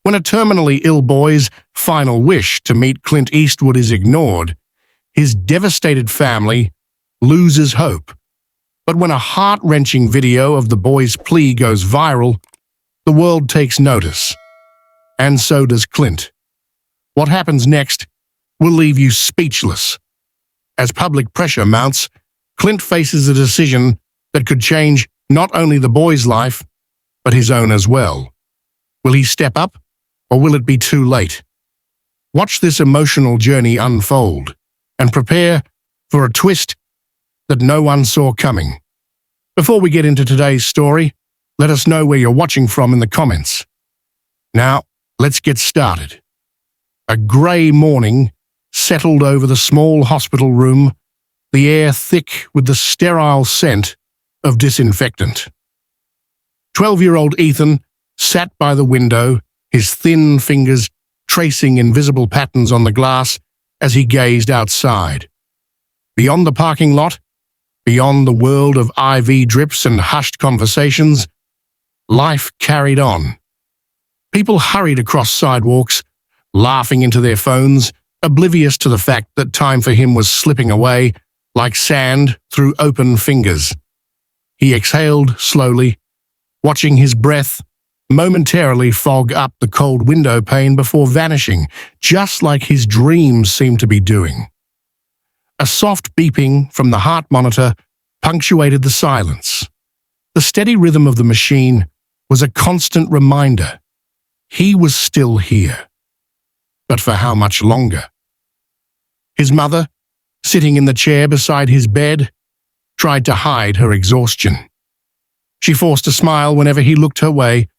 When a terminally ill boy's final wish to meet Clint Eastwood is ignored, his devastated family loses hope. But when a heart-wrenching video of the boy's plea goes viral, the world takes notice. And so does Clint. What happens next will leave you speechless. As public pressure mounts, Clint faces a decision that could change not only the boy's life, but his own as well. Will he step up, or will it be too late? Watch this emotional journey unfold, and prepare for a twist that no one saw coming. Before we get into today's story, let us know where you're watching from in the comments. Now, let's get started. A grey morning settled over the small hospital room, the air thick with the sterile scent of disinfectant. 12-year-old Ethan sat by the window, his thin fingers tracing invisible patterns on the glass as he gazed outside. Beyond the parking lot, beyond the world of IV drips and hushed conversations, life carried on. People hurried across sidewalks, laughing into their phones, oblivious to the fact that time for him was slipping away like sand through open fingers. He exhaled slowly, watching his breath momentarily fog up the cold window pane before vanishing, just like his dreams seemed to be doing. A soft beeping from the heart monitor punctuated the silence. The steady rhythm of the machine was a constant reminder. He was still here. But for how much longer? His mother, sitting in the chair beside his bed, tried to hide her exhaustion. She forced a smile whenever he looked her way,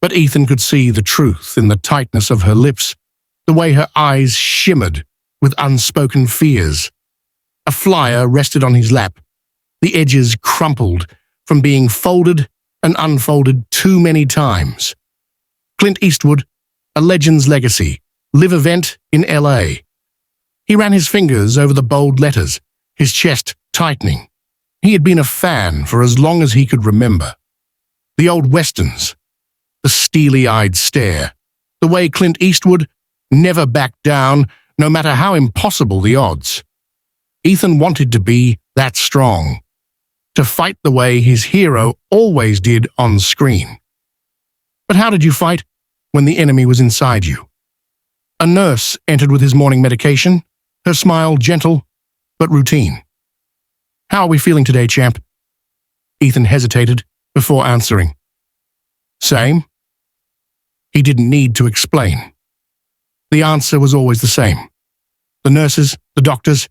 but Ethan could see the truth in the tightness of her lips, the way her eyes shimmered with unspoken fears. A flyer rested on his lap, the edges crumpled from being folded and unfolded too many times. Clint Eastwood, A Legend's Legacy, live event in LA. He ran his fingers over the bold letters, his chest tightening. He had been a fan for as long as he could remember. The old westerns, the steely-eyed stare, the way Clint Eastwood never backed down, no matter how impossible the odds. Ethan wanted to be that strong, to fight the way his hero always did on screen. But how did you fight when the enemy was inside you? A nurse entered with his morning medication, her smile gentle but routine. "How are we feeling today, champ?" Ethan hesitated before answering. "Same." He didn't need to explain. The answer was always the same. The nurses, the doctors,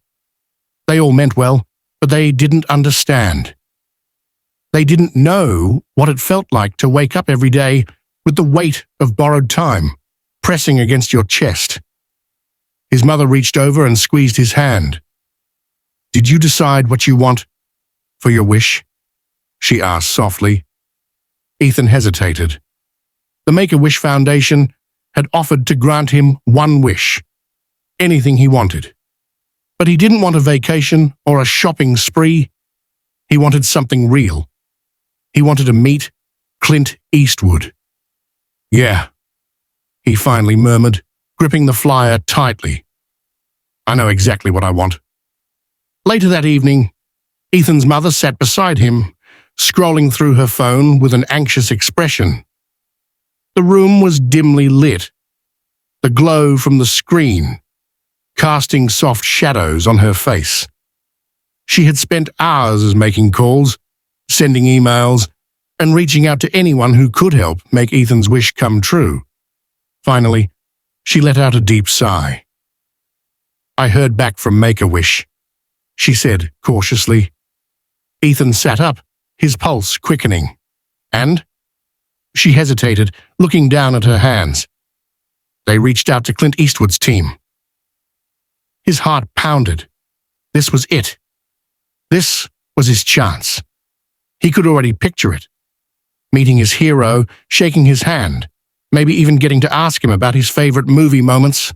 they all meant well, but they didn't understand. They didn't know what it felt like to wake up every day with the weight of borrowed time pressing against your chest. His mother reached over and squeezed his hand. "Did you decide what you want for your wish?" she asked softly. Ethan hesitated. The Make-A-Wish Foundation had offered to grant him one wish, anything he wanted. But he didn't want a vacation or a shopping spree. He wanted something real. He wanted to meet Clint Eastwood. "Yeah," he finally murmured, gripping the flyer tightly. "I know exactly what I want." Later that evening, Ethan's mother sat beside him, scrolling through her phone with an anxious expression. The room was dimly lit, the glow from the screen casting soft shadows on her face. She had spent hours making calls, sending emails, and reaching out to anyone who could help make Ethan's wish come true. Finally, she let out a deep sigh. "I heard back from Make-A-Wish," she said cautiously. Ethan sat up, his pulse quickening. "And?" She hesitated, looking down at her hands. "They reached out to Clint Eastwood's team." His heart pounded. This was it. This was his chance. He could already picture it. Meeting his hero, shaking his hand, maybe even getting to ask him about his favorite movie moments.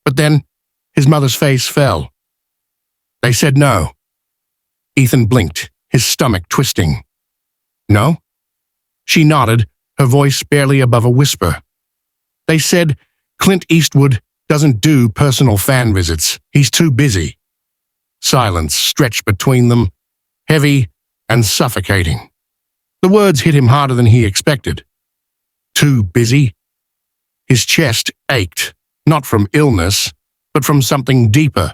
But then, his mother's face fell. "They said no." Ethan blinked, his stomach twisting. "No?" She nodded, her voice barely above a whisper. They said Clint Eastwood doesn't do personal fan visits. He's too busy. Silence stretched between them, heavy and suffocating. The words hit him harder than he expected. Too busy? His chest ached, not from illness, but from something deeper.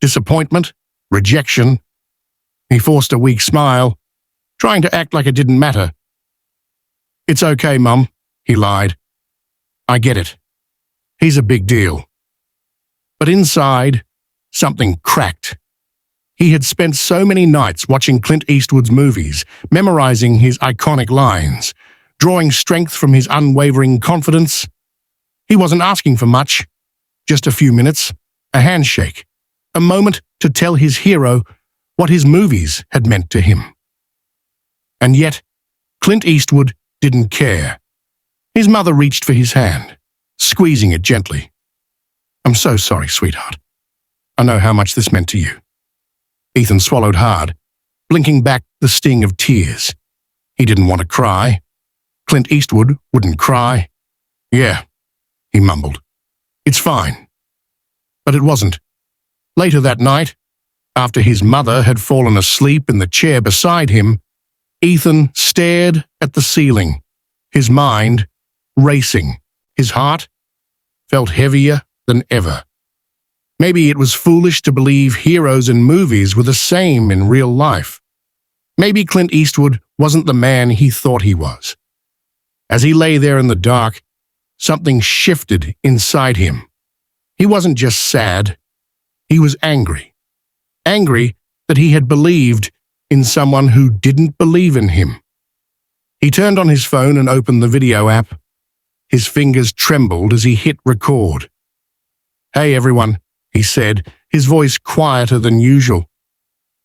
Disappointment, rejection. He forced a weak smile, trying to act like it didn't matter. "It's okay, Mum," he lied. "I get it. He's a big deal." But inside, something cracked. He had spent so many nights watching Clint Eastwood's movies, memorizing his iconic lines, drawing strength from his unwavering confidence. He wasn't asking for much, just a few minutes, a handshake, a moment to tell his hero what his movies had meant to him. And yet, Clint Eastwood didn't care. His mother reached for his hand, squeezing it gently. "I'm so sorry, sweetheart. I know how much this meant to you." Ethan swallowed hard, blinking back the sting of tears. He didn't want to cry. Clint Eastwood wouldn't cry. "Yeah," he mumbled. "It's fine." But it wasn't. Later that night, after his mother had fallen asleep in the chair beside him, Ethan stared at the ceiling, his mind racing. His heart felt heavier than ever. Maybe it was foolish to believe heroes in movies were the same in real life. Maybe Clint Eastwood wasn't the man he thought he was. As he lay there in the dark, something shifted inside him. He wasn't just sad. He was angry. Angry that he had believed in someone who didn't believe in him. He turned on his phone and opened the video app. His fingers trembled as he hit record. "Hey, everyone," he said, his voice quieter than usual.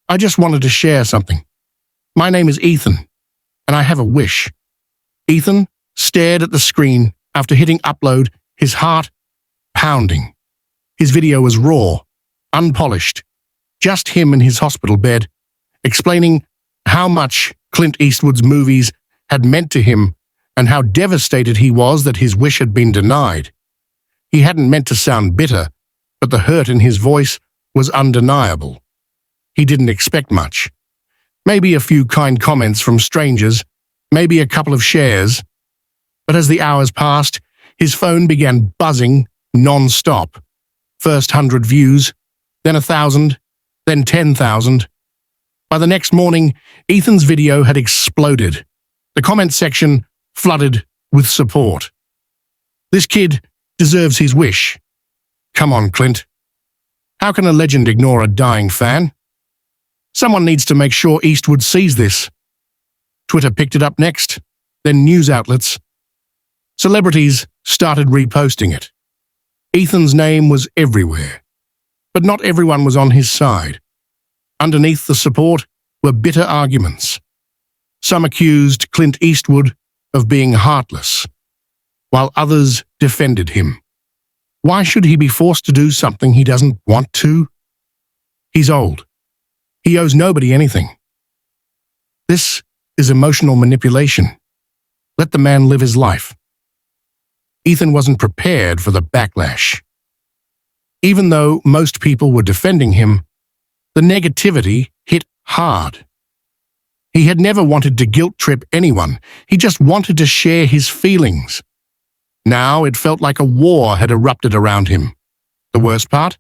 "I just wanted to share something. My name is Ethan, and I have a wish." Ethan stared at the screen after hitting upload, his heart pounding. His video was raw, unpolished, just him in his hospital bed, explaining how much Clint Eastwood's movies had meant to him and how devastated he was that his wish had been denied. He hadn't meant to sound bitter, but the hurt in his voice was undeniable. He didn't expect much. Maybe a few kind comments from strangers, maybe a couple of shares. But as the hours passed, his phone began buzzing non-stop. First 100 views, then 1,000, then 10,000. By the next morning, Ethan's video had exploded. The comment section flooded with support. "This kid deserves his wish. Come on, Clint. How can a legend ignore a dying fan? Someone needs to make sure Eastwood sees this." Twitter picked it up next, then news outlets. Celebrities started reposting it. Ethan's name was everywhere, but not everyone was on his side. Underneath the support were bitter arguments. Some accused Clint Eastwood of being heartless, while others defended him. Why should he be forced to do something he doesn't want to? He's old. He owes nobody anything. This is emotional manipulation. Let the man live his life. Ethan wasn't prepared for the backlash. Even though most people were defending him, the negativity hit hard. He had never wanted to guilt-trip anyone. He just wanted to share his feelings. Now it felt like a war had erupted around him. The worst part?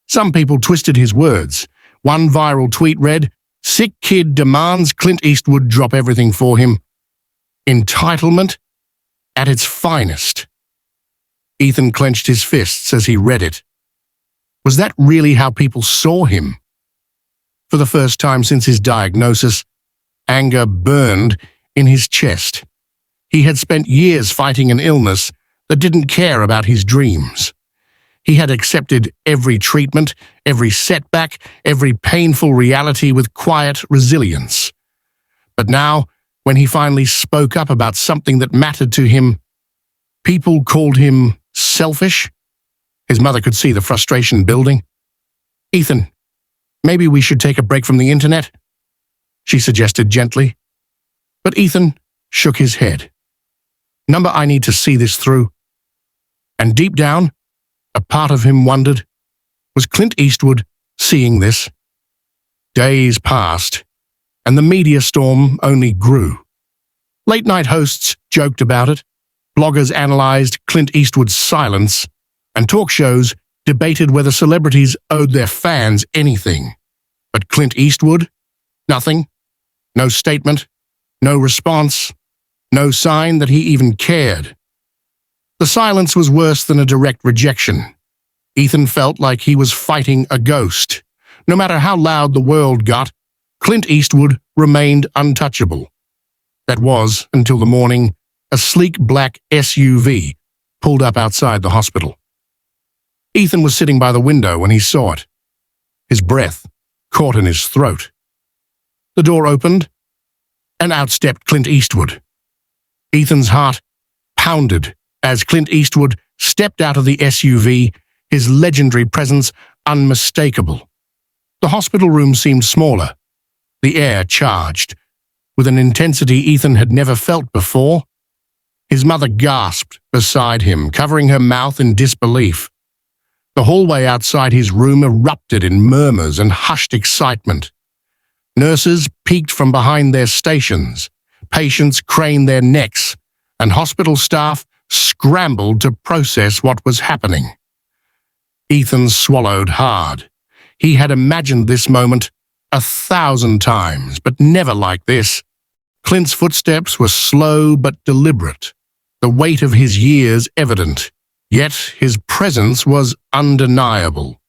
Some people twisted his words. One viral tweet read, "Sick kid demands Clint Eastwood drop everything for him." Entitlement at its finest. Ethan clenched his fists as he read it. Was that really how people saw him? For the first time since his diagnosis, anger burned in his chest. He had spent years fighting an illness that didn't care about his dreams. He had accepted every treatment, every setback, every painful reality with quiet resilience. But now, when he finally spoke up about something that mattered to him, people called him selfish. His mother could see the frustration building. "Ethan, maybe we should take a break from the internet," she suggested gently. But Ethan shook his head. "Number, I need to see this through. And deep down, a part of him wondered, was Clint Eastwood seeing this? Days passed, and the media storm only grew. Late-night hosts joked about it, bloggers analyzed Clint Eastwood's silence, and talk shows debated whether celebrities owed their fans anything. But Clint Eastwood? Nothing. No statement, no response, no sign that he even cared. The silence was worse than a direct rejection. Ethan felt like he was fighting a ghost. No matter how loud the world got, Clint Eastwood remained untouchable. That was until the morning a sleek black SUV pulled up outside the hospital. Ethan was sitting by the window when he saw it. His breath caught in his throat. The door opened, and out stepped Clint Eastwood. Ethan's heart pounded as Clint Eastwood stepped out of the SUV, his legendary presence unmistakable. The hospital room seemed smaller, the air charged, with an intensity Ethan had never felt before. His mother gasped beside him, covering her mouth in disbelief. The hallway outside his room erupted in murmurs and hushed excitement. Nurses peeked from behind their stations, patients craned their necks, and hospital staff scrambled to process what was happening. Ethan swallowed hard. He had imagined this moment 1,000 times, but never like this. Clint's footsteps were slow but deliberate, the weight of his years evident, yet his presence was undeniable.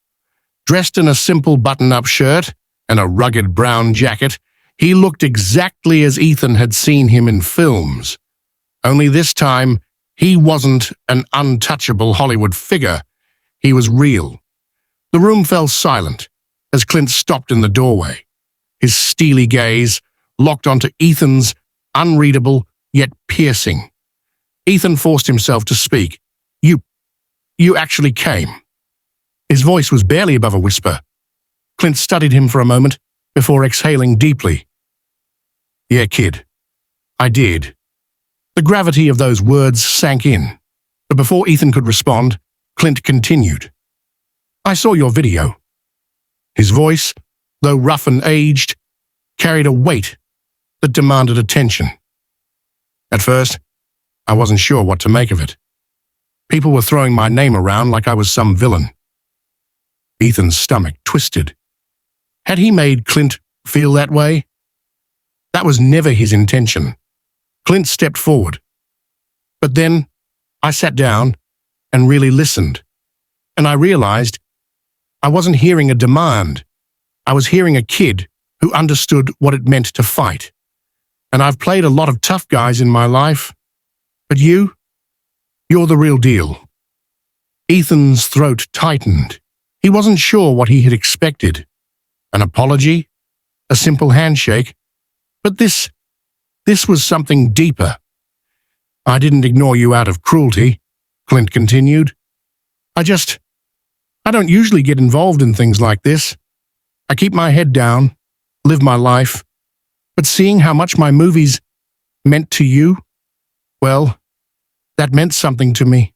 Dressed in a simple button-up shirt and a rugged brown jacket, he looked exactly as Ethan had seen him in films. Only this time, he wasn't an untouchable Hollywood figure. He was real. The room fell silent as Clint stopped in the doorway, his steely gaze locked onto Ethan's, unreadable yet piercing. Ethan forced himself to speak. You actually came." His voice was barely above a whisper. Clint studied him for a moment before exhaling deeply. "Yeah, kid, I did." The gravity of those words sank in, but before Ethan could respond, Clint continued. "I saw your video." His voice, though rough and aged, carried a weight that demanded attention. At first, I wasn't sure what to make of it. People were throwing my name around like I was some villain. Ethan's stomach twisted. Had he made Clint feel that way? That was never his intention. Clint stepped forward. But then I sat down and really listened, and I realized I wasn't hearing a demand. I was hearing a kid who understood what it meant to fight. And I've played a lot of tough guys in my life, but you're the real deal. Ethan's throat tightened. He wasn't sure what he had expected. An apology? A simple handshake? But this was something deeper. "I didn't ignore you out of cruelty," Clint continued. I don't usually get involved in things like this. I keep my head down, live my life. But seeing how much my movies meant to you, well, that meant something to me."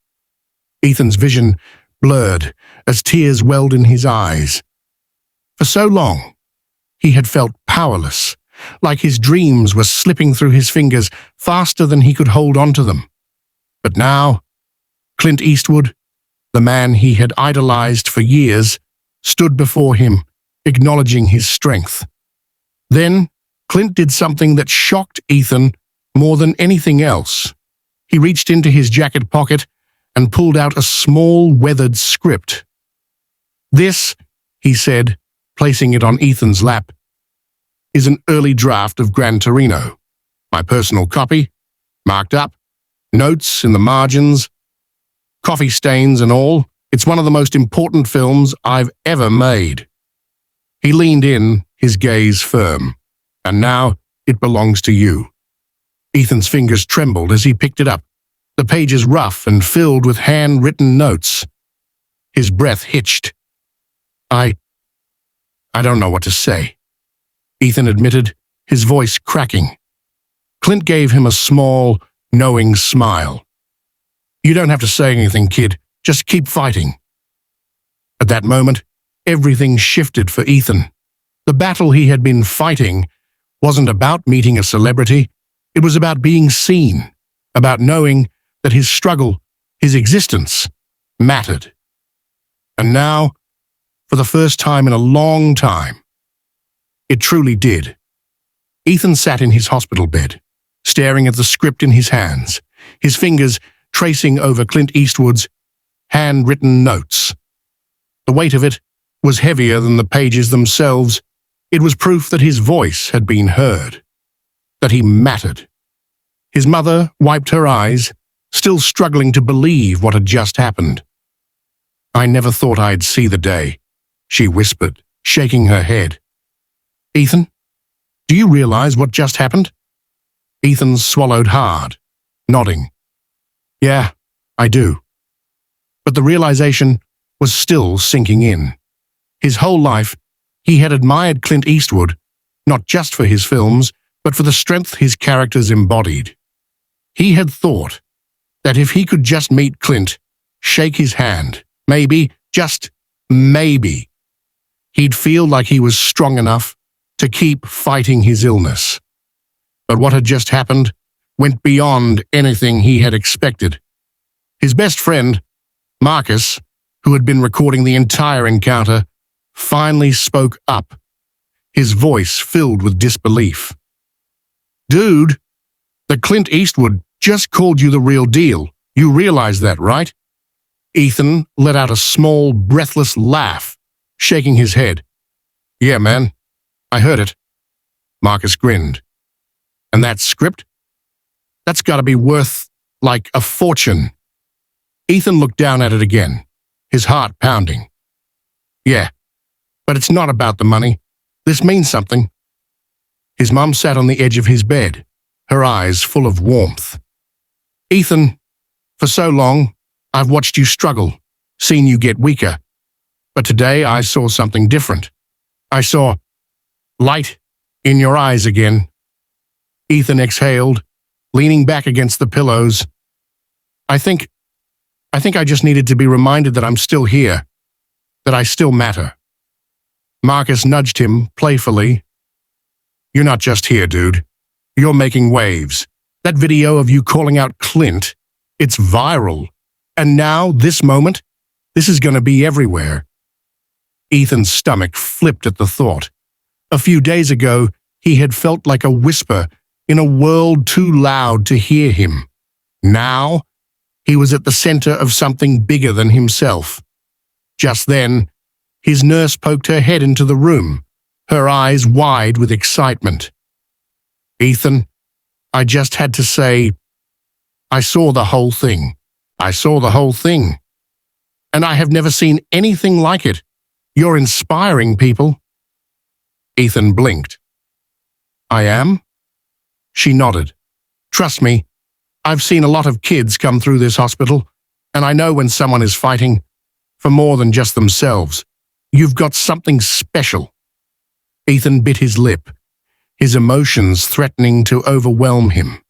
Ethan's vision blurred as tears welled in his eyes. For so long, he had felt powerless, like his dreams were slipping through his fingers faster than he could hold on to them. But now, Clint Eastwood, the man he had idolized for years, stood before him, acknowledging his strength. Then, Clint did something that shocked Ethan more than anything else. He reached into his jacket pocket and pulled out a small, weathered script. "This," he said, placing it on Ethan's lap, "is an early draft of Gran Torino. My personal copy, marked up, notes in the margins, coffee stains and all. It's one of the most important films I've ever made." He leaned in, his gaze firm. "And now it belongs to you." Ethan's fingers trembled as he picked it up, the pages rough and filled with handwritten notes. His breath hitched. I don't know what to say," Ethan admitted, his voice cracking. Clint gave him a small, knowing smile. "You don't have to say anything, kid. Just keep fighting. At that moment, everything shifted for Ethan. The battle he had been fighting wasn't about meeting a celebrity. It was about being seen, about knowing that his struggle, his existence, mattered. And now, for the first time in a long time, it truly did. Ethan sat in his hospital bed, staring at the script in his hands, his fingers tracing over Clint Eastwood's handwritten notes. The weight of it was heavier than the pages themselves. It was proof that his voice had been heard, that he mattered. His mother wiped her eyes, still struggling to believe what had just happened. "I never thought I'd see the day," she whispered, shaking her head. "Ethan, do you realize what just happened?" Ethan swallowed hard, nodding. "Yeah, I do." But the realization was still sinking in. His whole life, he had admired Clint Eastwood, not just for his films, but for the strength his characters embodied. He had thought that if he could just meet Clint, shake his hand, maybe, just maybe, he'd feel like he was strong enough to keep fighting his illness. But what had just happened went beyond anything he had expected. His best friend, Marcus, who had been recording the entire encounter, finally spoke up, his voice filled with disbelief. "Dude, the Clint Eastwood just called you the real deal. You realize that, right?" Ethan let out a small, breathless laugh, shaking his head. "Yeah, man, I heard it." Marcus grinned. "And that script? That's got to be worth, like, a fortune." Ethan looked down at it again, his heart pounding. "Yeah, but it's not about the money. This means something." His mom sat on the edge of his bed, her eyes full of warmth. "Ethan, for so long, I've watched you struggle, seen you get weaker. But today I saw something different. I saw light in your eyes again." Ethan exhaled, leaning back against the pillows. I think I just needed to be reminded that I'm still here, that I still matter." Marcus nudged him playfully. "You're not just here, dude. You're making waves. That video of you calling out Clint, it's viral. And now, this moment, this is going to be everywhere." Ethan's stomach flipped at the thought. A few days ago, he had felt like a whisper in a world too loud to hear him. Now, he was at the center of something bigger than himself. Just then, his nurse poked her head into the room, her eyes wide with excitement. "Ethan, I just had to say, I saw the whole thing. I saw the whole thing. And I have never seen anything like it. You're inspiring people." Ethan blinked. "I am?" She nodded. "Trust me, I've seen a lot of kids come through this hospital, and I know when someone is fighting for more than just themselves. You've got something special." Ethan bit his lip, his emotions threatening to overwhelm him.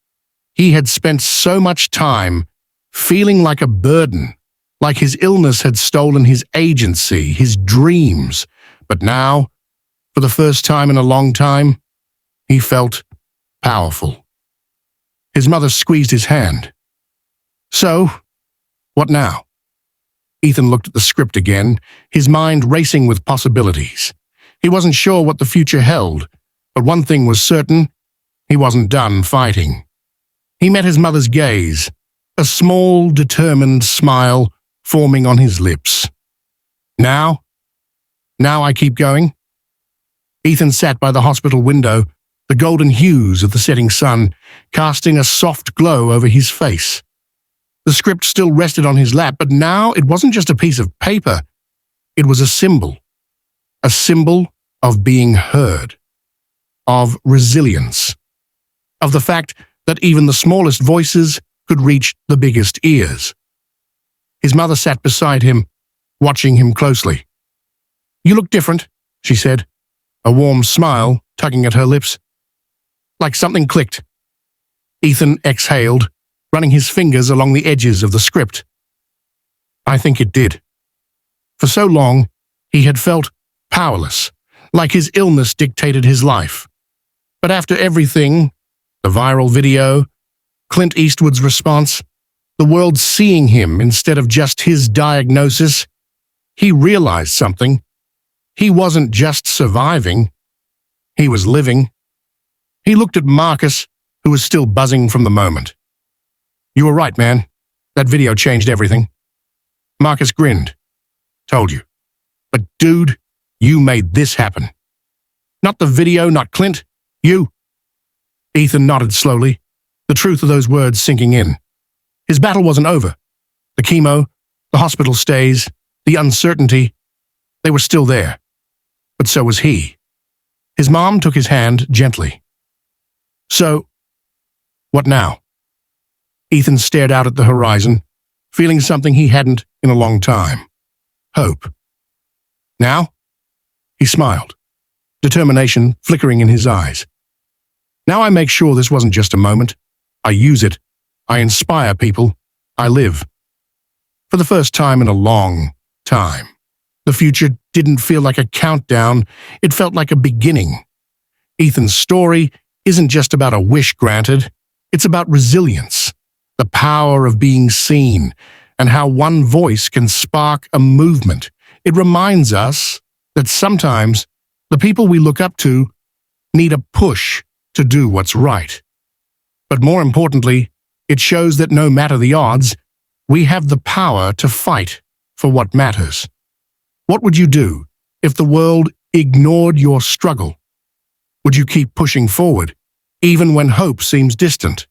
He had spent so much time feeling like a burden, like his illness had stolen his agency, his dreams. But now, for the first time in a long time, he felt powerful. His mother squeezed his hand. "So, what now?" Ethan looked at the script again, his mind racing with possibilities. He wasn't sure what the future held, but one thing was certain: he wasn't done fighting. He met his mother's gaze, a small, determined smile forming on his lips. Now I keep going?" Ethan sat by the hospital window, the golden hues of the setting sun casting a soft glow over his face. The script still rested on his lap, but now it wasn't just a piece of paper. It was a symbol of being heard, of resilience, of the fact that even the smallest voices could reach the biggest ears. His mother sat beside him, watching him closely. "You look different," she said, a warm smile tugging at her lips. Like something clicked. Ethan exhaled, running his fingers along the edges of the script. I think it did. For so long, he had felt powerless, like his illness dictated his life. But after everything, the viral video, Clint Eastwood's response, the world seeing him instead of just his diagnosis, he realized something. He wasn't just surviving, he was living. He looked at Marcus, who was still buzzing from the moment. "You were right, man. That video changed everything." Marcus grinned. "Told you. But dude, you made this happen. Not the video, not Clint. You." Ethan nodded slowly, the truth of those words sinking in. His battle wasn't over. The chemo, the hospital stays, the uncertainty, they were still there. But so was he. His mom took his hand gently. "So, what now?" Ethan stared out at the horizon, feeling something he hadn't in a long time. Hope. "Now?" He smiled, determination flickering in his eyes. "Now I make sure this wasn't just a moment. I use it. I inspire people. I live." For the first time in a long time, the future didn't feel like a countdown, it felt like a beginning. Ethan's story isn't just about a wish granted, it's about resilience, the power of being seen, and how one voice can spark a movement. It reminds us that sometimes the people we look up to need a push to do what's right. But more importantly, it shows that no matter the odds, we have the power to fight for what matters. What would you do if the world ignored your struggle? Would you keep pushing forward, even when hope seems distant?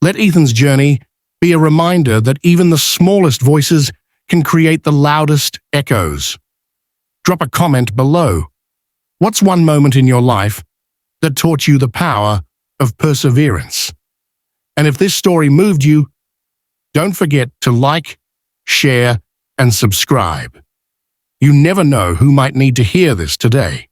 Let Ethan's journey be a reminder that even the smallest voices can create the loudest echoes. Drop a comment below. What's one moment in your life that taught you the power of perseverance? And if this story moved you, don't forget to like, share, and subscribe. You never know who might need to hear this today.